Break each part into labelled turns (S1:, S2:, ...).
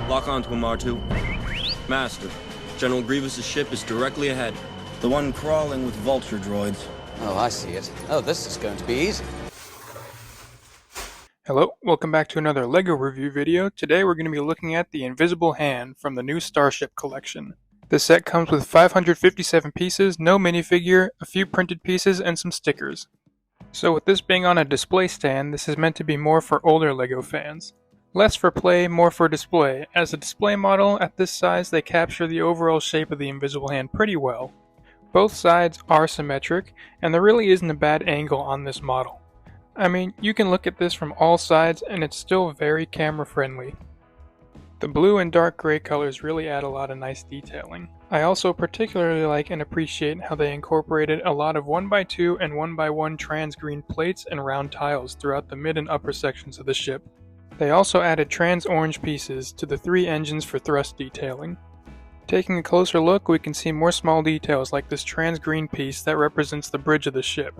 S1: Lock onto him, R2. Master, General Grievous's ship is directly ahead.
S2: The one crawling with vulture droids.
S3: Oh, I see it. Oh, this is going to be easy.
S4: Hello, welcome back to another LEGO review video. Today we're going to be looking at the Invisible Hand from the new Starship Collection. This set comes with 557 pieces, no minifigure, a few printed pieces, and some stickers. So with this being on a display stand, this is meant to be more for older LEGO fans. Less for play, more for display. As a display model, at this size they capture the overall shape of the Invisible Hand pretty well. Both sides are symmetric, and there really isn't a bad angle on this model. I mean, you can look at this from all sides and it's still very camera friendly. The blue and dark gray colors really add a lot of nice detailing. I also particularly like and appreciate how they incorporated a lot of 1x2 and 1x1 trans green plates and round tiles throughout the mid and upper sections of the ship. They also added trans orange pieces to the 3 engines for thrust detailing. Taking a closer look, we can see more small details like this trans green piece that represents the bridge of the ship.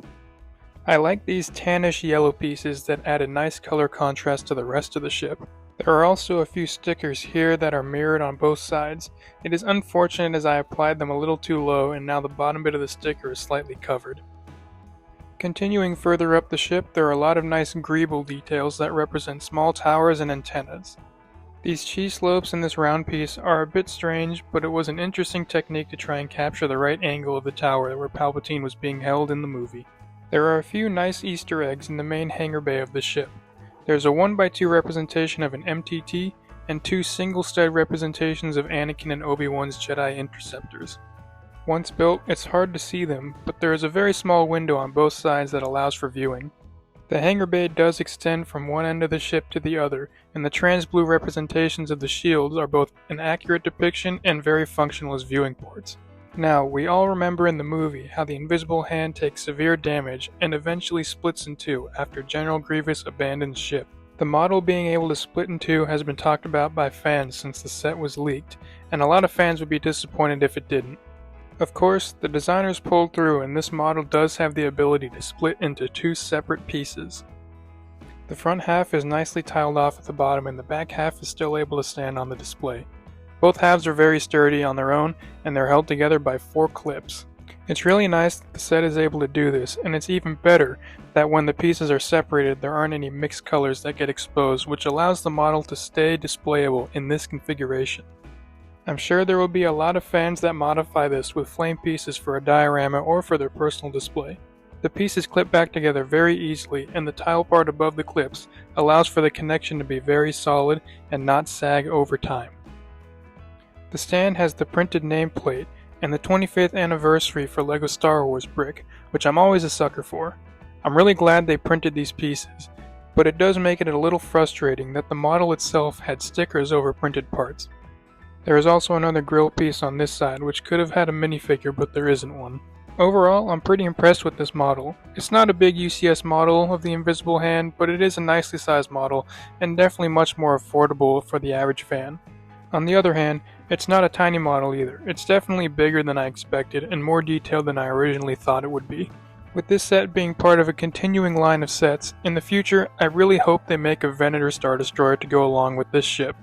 S4: I like these tannish yellow pieces that add a nice color contrast to the rest of the ship. There are also a few stickers here that are mirrored on both sides. It is unfortunate as I applied them a little too low and now the bottom bit of the sticker is slightly covered. Continuing further up the ship, there are a lot of nice greeble details that represent small towers and antennas. These cheese slopes in this round piece are a bit strange, but it was an interesting technique to try and capture the right angle of the tower where Palpatine was being held in the movie. There are a few nice Easter eggs in the main hangar bay of the ship. There's a 1x2 representation of an MTT and 2 single stud representations of Anakin and Obi-Wan's Jedi interceptors. Once built, it's hard to see them, but there is a very small window on both sides that allows for viewing. The hangar bay does extend from one end of the ship to the other, and the trans-blue representations of the shields are both an accurate depiction and very functional as viewing ports. Now, we all remember in the movie how the Invisible Hand takes severe damage and eventually splits in two after General Grievous abandons ship. The model being able to split in two has been talked about by fans since the set was leaked, and a lot of fans would be disappointed if it didn't. Of course, the designers pulled through and this model does have the ability to split into 2 separate pieces. The front half is nicely tiled off at the bottom and the back half is still able to stand on the display. Both halves are very sturdy on their own, and they're held together by 4 clips. It's really nice that the set is able to do this, and it's even better that when the pieces are separated there aren't any mixed colors that get exposed, which allows the model to stay displayable in this configuration. I'm sure there will be a lot of fans that modify this with flame pieces for a diorama or for their personal display. The pieces clip back together very easily, and the tile part above the clips allows for the connection to be very solid and not sag over time. The stand has the printed nameplate and the 25th anniversary for LEGO Star Wars brick, which I'm always a sucker for. I'm really glad they printed these pieces, but it does make it a little frustrating that the model itself had stickers over printed parts. There is also another grill piece on this side which could have had a minifigure, but there isn't one. Overall, I'm pretty impressed with this model. It's not a big UCS model of the Invisible Hand, but it is a nicely sized model and definitely much more affordable for the average fan. On the other hand, it's not a tiny model either. It's definitely bigger than I expected and more detailed than I originally thought it would be. With this set being part of a continuing line of sets, in the future I really hope they make a Venator Star Destroyer to go along with this ship.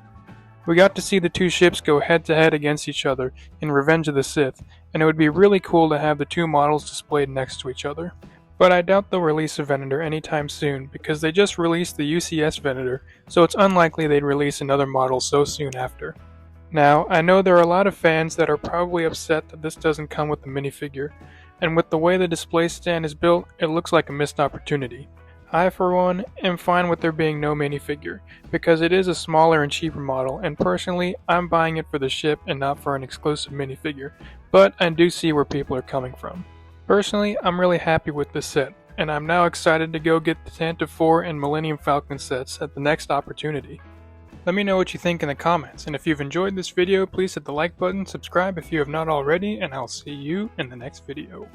S4: We got to see the 2 ships go head to head against each other in Revenge of the Sith, and it would be really cool to have the 2 models displayed next to each other. But I doubt they'll release a Venator anytime soon because they just released the UCS Venator, so it's unlikely they'd release another model so soon after. Now, I know there are a lot of fans that are probably upset that this doesn't come with a minifigure, and with the way the display stand is built, it looks like a missed opportunity. I, for one, am fine with there being no minifigure, because it is a smaller and cheaper model, and personally, I'm buying it for the ship and not for an exclusive minifigure, but I do see where people are coming from. Personally, I'm really happy with this set, and I'm now excited to go get the Tantive 4 and Millennium Falcon sets at the next opportunity. Let me know what you think in the comments, and if you've enjoyed this video, please hit the like button, subscribe if you have not already, and I'll see you in the next video.